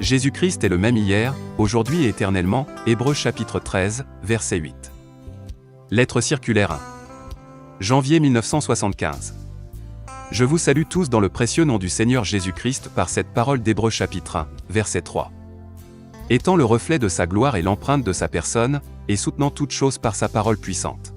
Jésus-Christ est le même hier, aujourd'hui et éternellement, Hébreux chapitre 13, verset 8. Lettre circulaire 1. Janvier 1975. Je vous salue tous dans le précieux nom du Seigneur Jésus-Christ par cette parole d'Hébreux chapitre 1, verset 3. Étant le reflet de sa gloire et l'empreinte de sa personne, et soutenant toutes choses par sa parole puissante.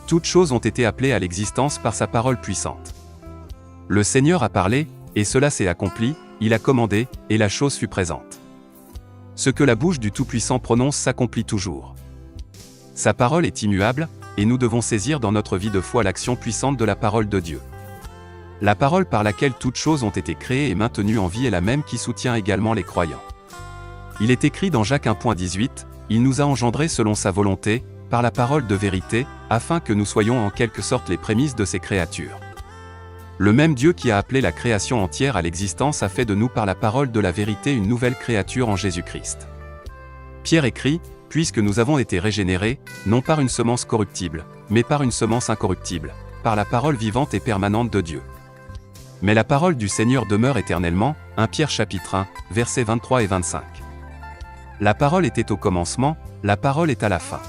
Toutes choses ont été appelées à l'existence par sa parole puissante. Le Seigneur a parlé, et cela s'est accompli, il a commandé, et la chose fut présente. Ce que la bouche du Tout-Puissant prononce s'accomplit toujours. Sa parole est immuable, et nous devons saisir dans notre vie de foi l'action puissante de la parole de Dieu. La parole par laquelle toutes choses ont été créées et maintenues en vie est la même qui soutient également les croyants. Il est écrit dans Jacques 1.18, « Il nous a engendrés selon sa volonté, par la parole de vérité, afin que nous soyons en quelque sorte les prémices de ses créatures. » Le même Dieu qui a appelé la création entière à l'existence a fait de nous par la parole de la vérité une nouvelle créature en Jésus-Christ. Pierre écrit, « Puisque nous avons été régénérés, non par une semence corruptible, mais par une semence incorruptible, par la parole vivante et permanente de Dieu. » Mais la parole du Seigneur demeure éternellement, 1 Pierre chapitre 1, versets 23 et 25. La parole était au commencement, la parole est à la fin.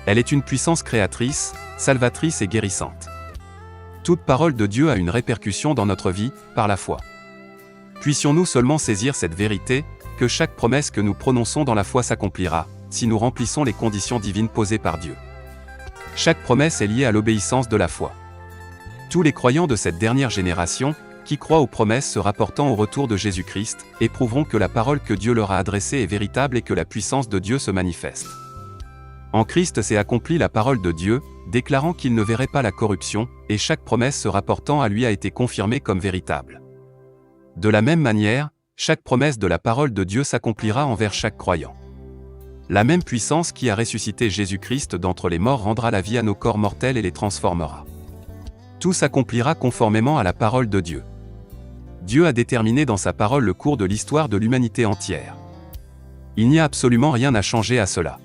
Elle est une puissance créatrice, salvatrice et guérissante. Toute parole de Dieu a une répercussion dans notre vie, par la foi. Puissions-nous seulement saisir cette vérité, que chaque promesse que nous prononçons dans la foi s'accomplira, si nous remplissons les conditions divines posées par Dieu. Chaque promesse est liée à l'obéissance de la foi. Tous les croyants de cette dernière génération, qui croient aux promesses se rapportant au retour de Jésus-Christ, éprouveront que la parole que Dieu leur a adressée est véritable et que la puissance de Dieu se manifeste. En Christ s'est accomplie la parole de Dieu, déclarant qu'il ne verrait pas la corruption, et chaque promesse se rapportant à lui a été confirmée comme véritable. De la même manière, chaque promesse de la parole de Dieu s'accomplira envers chaque croyant. La même puissance qui a ressuscité Jésus-Christ d'entre les morts rendra la vie à nos corps mortels et les transformera. Tout s'accomplira conformément à la parole de Dieu. Dieu a déterminé dans sa parole le cours de l'histoire de l'humanité entière. Il n'y a absolument rien à changer à cela.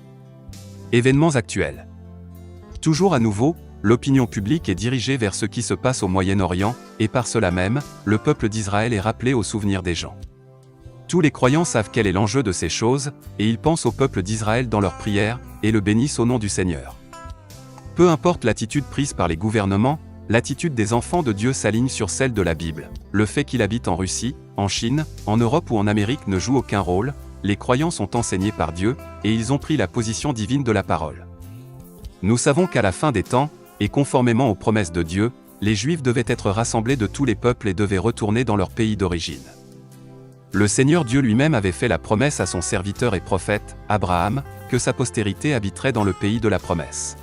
Événements actuels. Toujours à nouveau, l'opinion publique est dirigée vers ce qui se passe au Moyen-Orient, et par cela même, le peuple d'Israël est rappelé au souvenir des gens. Tous les croyants savent quel est l'enjeu de ces choses, et ils pensent au peuple d'Israël dans leurs prières, et le bénissent au nom du Seigneur. Peu importe l'attitude prise par les gouvernements, l'attitude des enfants de Dieu s'aligne sur celle de la Bible. Le fait qu'il habite en Russie, en Chine, en Europe ou en Amérique ne joue aucun rôle, les croyants sont enseignés par Dieu, et ils ont pris la position divine de la parole. Nous savons qu'à la fin des temps, et conformément aux promesses de Dieu, les Juifs devaient être rassemblés de tous les peuples et devaient retourner dans leur pays d'origine. Le Seigneur Dieu lui-même avait fait la promesse à son serviteur et prophète, Abraham, que sa postérité habiterait dans le pays de la promesse.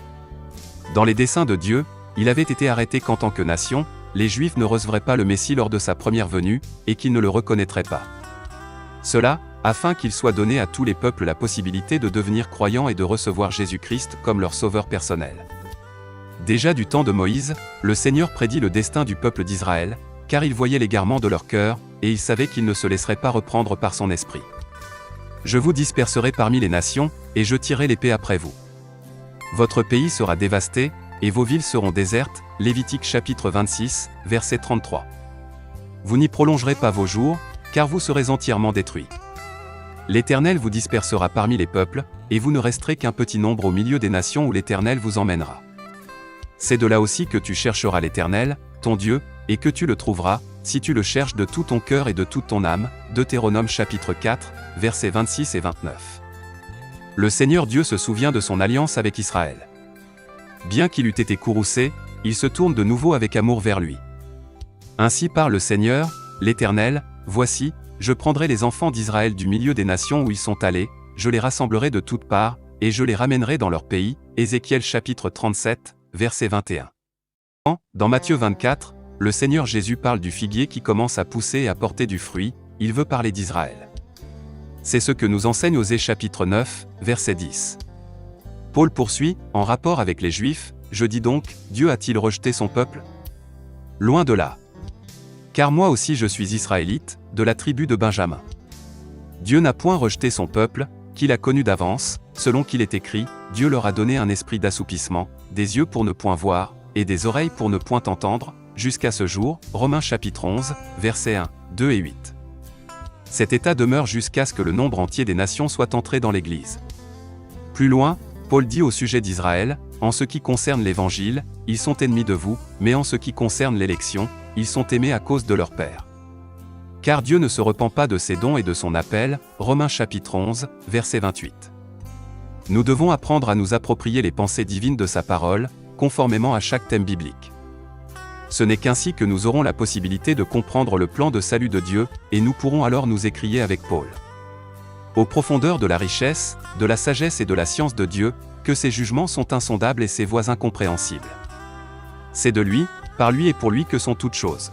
Dans les desseins de Dieu, il avait été arrêté qu'en tant que nation, les Juifs ne recevraient pas le Messie lors de sa première venue, et qu'ils ne le reconnaîtraient pas. Cela, afin qu'il soit donné à tous les peuples la possibilité de devenir croyants et de recevoir Jésus-Christ comme leur sauveur personnel. Déjà du temps de Moïse, le Seigneur prédit le destin du peuple d'Israël, car il voyait l'égarement de leur cœur, et il savait qu'il ne se laisserait pas reprendre par son esprit. Je vous disperserai parmi les nations, et je tirerai l'épée après vous. Votre pays sera dévasté, et vos villes seront désertes, Lévitique chapitre 26, verset 33. Vous n'y prolongerez pas vos jours, car vous serez entièrement détruits. L'Éternel vous dispersera parmi les peuples, et vous ne resterez qu'un petit nombre au milieu des nations où l'Éternel vous emmènera. C'est de là aussi que tu chercheras l'Éternel, ton Dieu, et que tu le trouveras, si tu le cherches de tout ton cœur et de toute ton âme. Deutéronome chapitre 4, versets 26 et 29. Le Seigneur Dieu se souvient de son alliance avec Israël. Bien qu'il eût été courroucé, il se tourne de nouveau avec amour vers lui. Ainsi parle le Seigneur, l'Éternel, « Voici, je prendrai les enfants d'Israël du milieu des nations où ils sont allés, je les rassemblerai de toutes parts, et je les ramènerai dans leur pays. » Ézéchiel chapitre 37, verset 21. Dans Matthieu 24, le Seigneur Jésus parle du figuier qui commence à pousser et à porter du fruit, il veut parler d'Israël. C'est ce que nous enseigne Osée chapitre 9, verset 10. Paul poursuit, en rapport avec les Juifs, « Je dis donc, Dieu a-t-il rejeté son peuple? Loin de là. Car moi aussi je suis israélite, de la tribu de Benjamin. Dieu n'a point rejeté son peuple, qu'il a connu d'avance, selon qu'il est écrit, Dieu leur a donné un esprit d'assoupissement, des yeux pour ne point voir, et des oreilles pour ne point entendre, jusqu'à ce jour. » Romains chapitre 11, versets 1, 2 et 8. Cet état demeure jusqu'à ce que le nombre entier des nations soit entré dans l'Église. Plus loin, Paul dit au sujet d'Israël, « En ce qui concerne l'Évangile, ils sont ennemis de vous, mais en ce qui concerne l'élection, ils sont aimés à cause de leur Père. » Car Dieu ne se repent pas de ses dons et de son appel, Romains chapitre 11, verset 28. Nous devons apprendre à nous approprier les pensées divines de sa parole, conformément à chaque thème biblique. Ce n'est qu'ainsi que nous aurons la possibilité de comprendre le plan de salut de Dieu, et nous pourrons alors nous écrier avec Paul. Aux profondeurs de la richesse, de la sagesse et de la science de Dieu, que ses jugements sont insondables et ses voies incompréhensibles. C'est de lui, par lui et pour lui que sont toutes choses.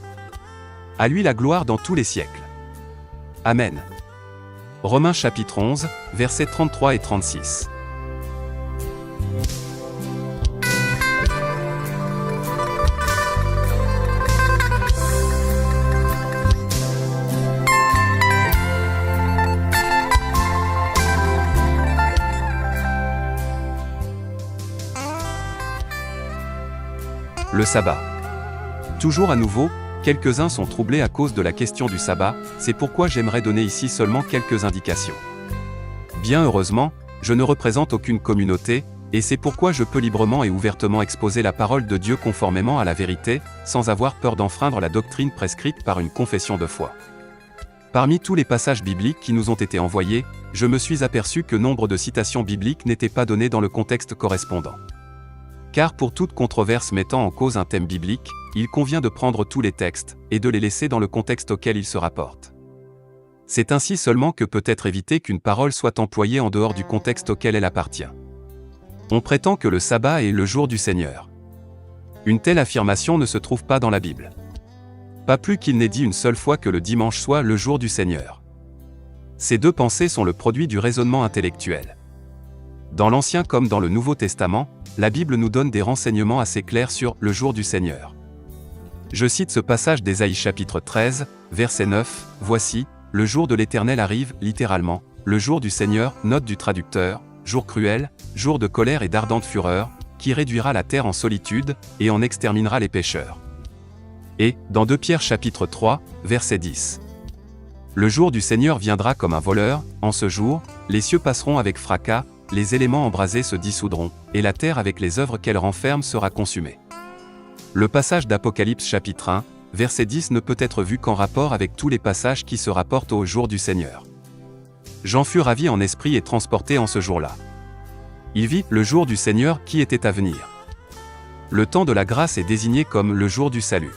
À lui la gloire dans tous les siècles. Amen. Romains chapitre 11, versets 33 et 36. Le sabbat. Toujours à nouveau, quelques-uns sont troublés à cause de la question du sabbat, c'est pourquoi j'aimerais donner ici seulement quelques indications. Bien heureusement, je ne représente aucune communauté, et c'est pourquoi je peux librement et ouvertement exposer la parole de Dieu conformément à la vérité, sans avoir peur d'enfreindre la doctrine prescrite par une confession de foi. Parmi tous les passages bibliques qui nous ont été envoyés, je me suis aperçu que nombre de citations bibliques n'étaient pas données dans le contexte correspondant. Car pour toute controverse mettant en cause un thème biblique, il convient de prendre tous les textes, et de les laisser dans le contexte auquel ils se rapportent. C'est ainsi seulement que peut être évité qu'une parole soit employée en dehors du contexte auquel elle appartient. On prétend que le sabbat est le jour du Seigneur. Une telle affirmation ne se trouve pas dans la Bible. Pas plus qu'il n'est dit une seule fois que le dimanche soit le jour du Seigneur. Ces deux pensées sont le produit du raisonnement intellectuel. Dans l'Ancien comme dans le Nouveau Testament, la Bible nous donne des renseignements assez clairs sur le jour du Seigneur. Je cite ce passage d'Ésaïe chapitre 13, verset 9, « Voici, le jour de l'Éternel arrive, littéralement, le jour du Seigneur, note du traducteur, jour cruel, jour de colère et d'ardente fureur, qui réduira la terre en solitude, et en exterminera les pécheurs. » Et, dans 2 Pierre chapitre 3, verset 10. Le jour du Seigneur viendra comme un voleur, en ce jour, les cieux passeront avec fracas, les éléments embrasés se dissoudront, et la terre avec les œuvres qu'elle renferme sera consumée. Le passage d'Apocalypse chapitre 1, verset 10 ne peut être vu qu'en rapport avec tous les passages qui se rapportent au jour du Seigneur. Jean fut ravi en esprit et transporté en ce jour-là. Il vit le jour du Seigneur qui était à venir. Le temps de la grâce est désigné comme le jour du salut.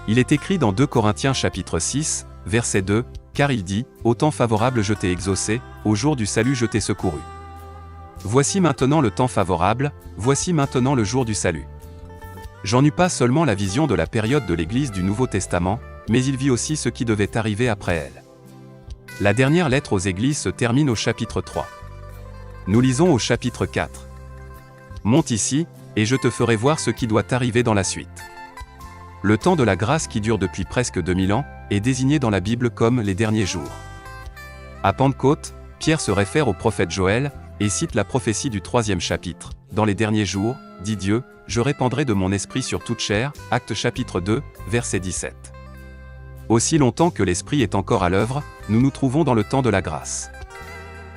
Il est écrit dans 2 Corinthiens chapitre 6, verset 2, « Car il dit, au temps favorable je t'ai exaucé, au jour du salut je t'ai secouru. » Voici maintenant le temps favorable, voici maintenant le jour du salut. Jean n'eut pas seulement la vision de la période de l'Église du Nouveau Testament, mais il vit aussi ce qui devait arriver après elle. La dernière lettre aux Églises se termine au chapitre 3. Nous lisons au chapitre 4. « Monte ici, et je te ferai voir ce qui doit arriver dans la suite. » Le temps de la grâce qui dure depuis presque 2000 ans, est désigné dans la Bible comme les derniers jours. À Pentecôte, Pierre se réfère au prophète Joël, et cite la prophétie du 3e chapitre. « Dans les derniers jours, dit Dieu, je répandrai de mon esprit sur toute chair » Actes chapitre 2, verset 17. Aussi longtemps que l'esprit est encore à l'œuvre, nous nous trouvons dans le temps de la grâce.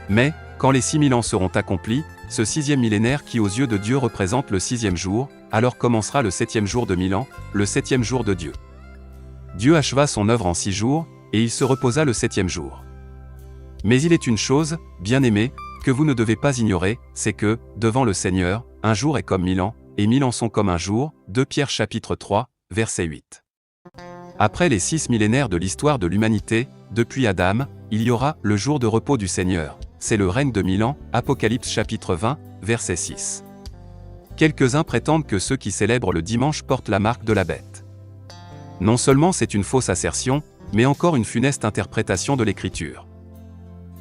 Mais, quand les 6000 ans seront accomplis, ce 6e millénaire qui aux yeux de Dieu représente le 6e jour, alors commencera le 7e jour de 1000 ans, le 7e jour de Dieu. Dieu acheva son œuvre en 6 jours, et il se reposa le 7e jour. Mais il est une chose, bien-aimés, que vous ne devez pas ignorer, c'est que, devant le Seigneur, un jour est comme 1000 ans, et 1000 ans sont comme un jour, 2 Pierre chapitre 3, verset 8. Après les 6 millénaires de l'histoire de l'humanité, depuis Adam, il y aura le jour de repos du Seigneur, c'est le règne de 1000 ans, Apocalypse chapitre 20, verset 6. Quelques-uns prétendent que ceux qui célèbrent le dimanche portent la marque de la bête. Non seulement c'est une fausse assertion, mais encore une funeste interprétation de l'Écriture.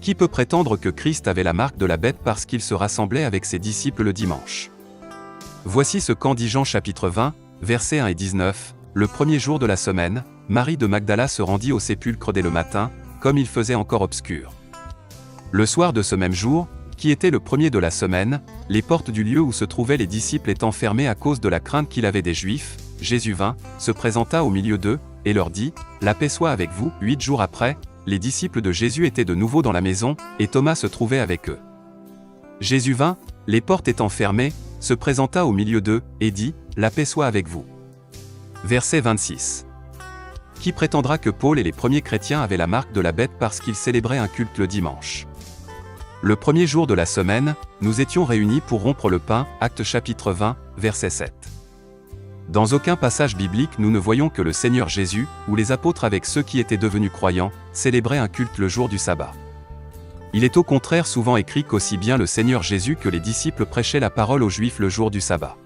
Qui peut prétendre que Christ avait la marque de la bête parce qu'il se rassemblait avec ses disciples le dimanche? Voici ce qu'en dit Jean chapitre 20, versets 1 et 19, « Le premier jour de la semaine, Marie de Magdala se rendit au sépulcre dès le matin, comme il faisait encore obscur. Le soir de ce même jour, qui était le premier de la semaine, les portes du lieu où se trouvaient les disciples étant fermées à cause de la crainte qu'il avait des Juifs, Jésus vint, se présenta au milieu d'eux, et leur dit, « La paix soit avec vous. » 8 jours après, les disciples de Jésus étaient de nouveau dans la maison, et Thomas se trouvait avec eux. Jésus vint, les portes étant fermées, se présenta au milieu d'eux, et dit, « La paix soit avec vous. » Verset 26. Qui prétendra que Paul et les premiers chrétiens avaient la marque de la bête parce qu'ils célébraient un culte le dimanche? Le premier jour de la semaine, nous étions réunis pour rompre le pain, Actes chapitre 20, verset 7. Dans aucun passage biblique nous ne voyons que le Seigneur Jésus, ou les apôtres avec ceux qui étaient devenus croyants, célébraient un culte le jour du sabbat. Il est au contraire souvent écrit qu'aussi bien le Seigneur Jésus que les disciples prêchaient la parole aux Juifs le jour du sabbat.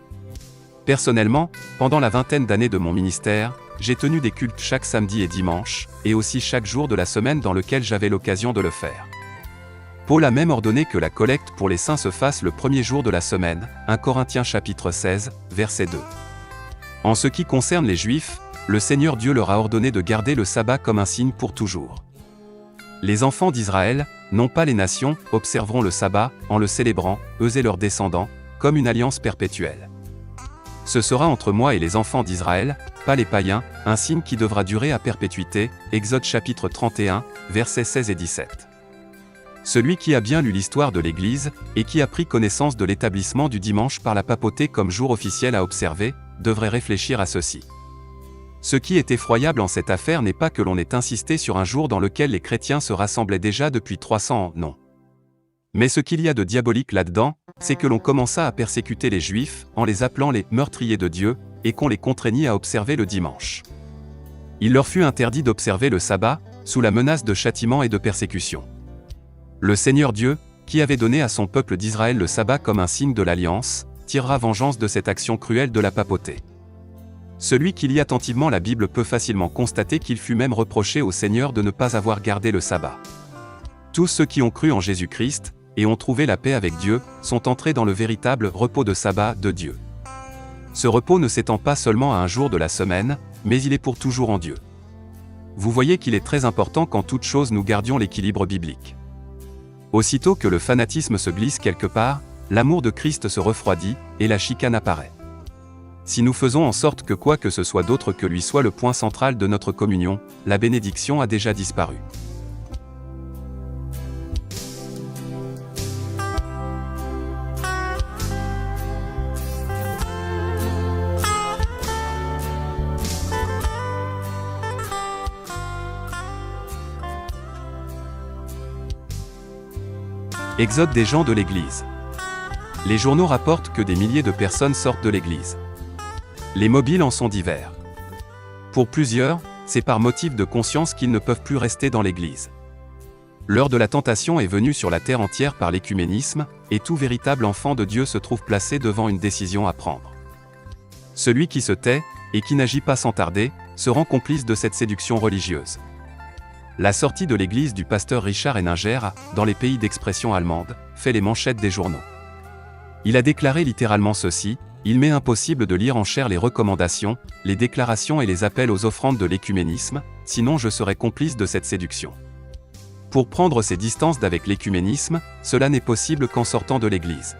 Personnellement, pendant la vingtaine d'années de mon ministère, j'ai tenu des cultes chaque samedi et dimanche, et aussi chaque jour de la semaine dans lequel j'avais l'occasion de le faire. Paul a même ordonné que la collecte pour les saints se fasse le premier jour de la semaine, 1 Corinthiens chapitre 16, verset 2. En ce qui concerne les Juifs, le Seigneur Dieu leur a ordonné de garder le sabbat comme un signe pour toujours. Les enfants d'Israël, non pas les nations, observeront le sabbat, en le célébrant, eux et leurs descendants, comme une alliance perpétuelle. Ce sera entre moi et les enfants d'Israël, pas les païens, un signe qui devra durer à perpétuité, Exode chapitre 31, versets 16 et 17. Celui qui a bien lu l'histoire de l'Église, et qui a pris connaissance de l'établissement du dimanche par la papauté comme jour officiel à observer, devrait réfléchir à ceci. Ce qui est effroyable en cette affaire n'est pas que l'on ait insisté sur un jour dans lequel les chrétiens se rassemblaient déjà depuis 300 ans, non. Mais ce qu'il y a de diabolique là-dedans, c'est que l'on commença à persécuter les Juifs, en les appelant les « meurtriers de Dieu », et qu'on les contraignit à observer le dimanche. Il leur fut interdit d'observer le sabbat, sous la menace de châtiment et de persécution. Le Seigneur Dieu, qui avait donné à son peuple d'Israël le sabbat comme un signe de l'alliance, tirera vengeance de cette action cruelle de la papauté. Celui qui lit attentivement la Bible peut facilement constater qu'il fut même reproché au Seigneur de ne pas avoir gardé le sabbat. Tous ceux qui ont cru en Jésus-Christ, et ont trouvé la paix avec Dieu, sont entrés dans le véritable repos de sabbat de Dieu. Ce repos ne s'étend pas seulement à un jour de la semaine, mais il est pour toujours en Dieu. Vous voyez qu'il est très important qu'en toute chose nous gardions l'équilibre biblique. Aussitôt que le fanatisme se glisse quelque part, l'amour de Christ se refroidit, et la chicane apparaît. Si nous faisons en sorte que quoi que ce soit d'autre que lui soit le point central de notre communion, la bénédiction a déjà disparu. Exode des gens de l'Église. Les journaux rapportent que des milliers de personnes sortent de l'Église. Les mobiles en sont divers. Pour plusieurs, c'est par motif de conscience qu'ils ne peuvent plus rester dans l'Église. L'heure de la tentation est venue sur la terre entière par l'écuménisme, et tout véritable enfant de Dieu se trouve placé devant une décision à prendre. Celui qui se tait, et qui n'agit pas sans tarder, se rend complice de cette séduction religieuse. La sortie de l'Église du pasteur Richard Henninger, dans les pays d'expression allemande, fait les manchettes des journaux. Il a déclaré littéralement ceci: il m'est impossible de lire en chair les recommandations, les déclarations et les appels aux offrandes de l'écuménisme, sinon je serais complice de cette séduction. Pour prendre ses distances d'avec l'écuménisme, cela n'est possible qu'en sortant de l'Église.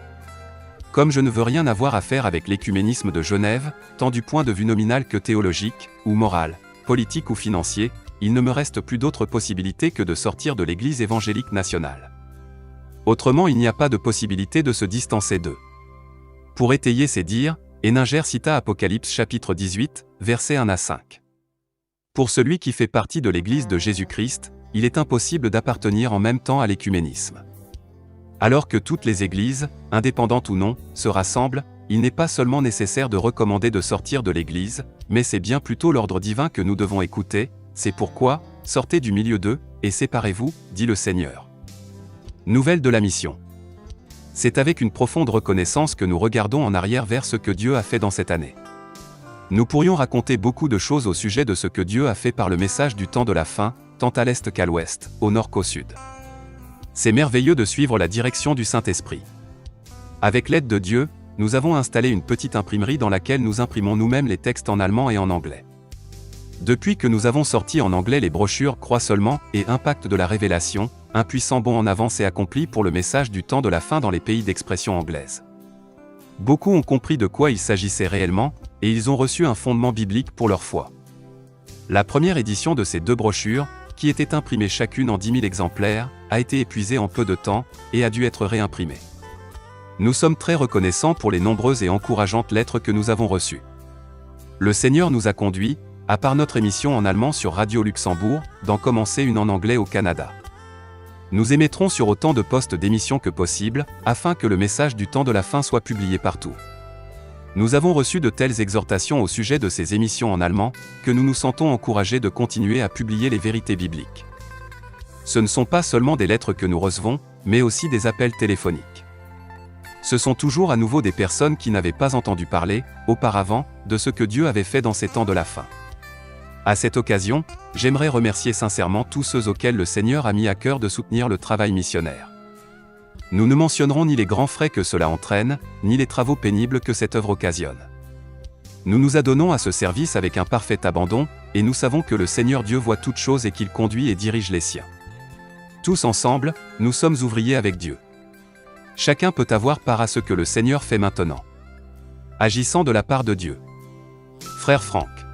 Comme je ne veux rien avoir à faire avec l'écuménisme de Genève, tant du point de vue nominal que théologique, ou moral, politique ou financier, il ne me reste plus d'autre possibilité que de sortir de l'Église évangélique nationale. Autrement, il n'y a pas de possibilité de se distancer d'eux. Pour étayer ces dires, Henninger cita Apocalypse chapitre 18, versets 1 à 5. Pour celui qui fait partie de l'Église de Jésus-Christ, il est impossible d'appartenir en même temps à l'écuménisme. Alors que toutes les églises, indépendantes ou non, se rassemblent, il n'est pas seulement nécessaire de recommander de sortir de l'Église, mais c'est bien plutôt l'ordre divin que nous devons écouter. C'est pourquoi, sortez du milieu d'eux, et séparez-vous, dit le Seigneur. Nouvelle de la mission. C'est avec une profonde reconnaissance que nous regardons en arrière vers ce que Dieu a fait dans cette année. Nous pourrions raconter beaucoup de choses au sujet de ce que Dieu a fait par le message du temps de la fin, tant à l'est qu'à l'ouest, au nord qu'au sud. C'est merveilleux de suivre la direction du Saint-Esprit. Avec l'aide de Dieu, nous avons installé une petite imprimerie dans laquelle nous imprimons nous-mêmes les textes en allemand et en anglais. Depuis que nous avons sorti en anglais les brochures Crois seulement et Impact de la Révélation, un puissant bond en avant s'est accompli pour le message du temps de la fin dans les pays d'expression anglaise. Beaucoup ont compris de quoi il s'agissait réellement, et ils ont reçu un fondement biblique pour leur foi. La première édition de ces deux brochures, qui étaient imprimées chacune en 10 000 exemplaires, a été épuisée en peu de temps, et a dû être réimprimée. Nous sommes très reconnaissants pour les nombreuses et encourageantes lettres que nous avons reçues. Le Seigneur nous a conduits, à part notre émission en allemand sur Radio Luxembourg, d'en commencer une en anglais au Canada. Nous émettrons sur autant de postes d'émissions que possible, afin que le message du temps de la fin soit publié partout. Nous avons reçu de telles exhortations au sujet de ces émissions en allemand, que nous nous sentons encouragés de continuer à publier les vérités bibliques. Ce ne sont pas seulement des lettres que nous recevons, mais aussi des appels téléphoniques. Ce sont toujours à nouveau des personnes qui n'avaient pas entendu parler, auparavant, de ce que Dieu avait fait dans ces temps de la fin. À cette occasion, j'aimerais remercier sincèrement tous ceux auxquels le Seigneur a mis à cœur de soutenir le travail missionnaire. Nous ne mentionnerons ni les grands frais que cela entraîne, ni les travaux pénibles que cette œuvre occasionne. Nous nous adonnons à ce service avec un parfait abandon, et nous savons que le Seigneur Dieu voit toutes choses et qu'il conduit et dirige les siens. Tous ensemble, nous sommes ouvriers avec Dieu. Chacun peut avoir part à ce que le Seigneur fait maintenant. Agissant de la part de Dieu. Frère Franck.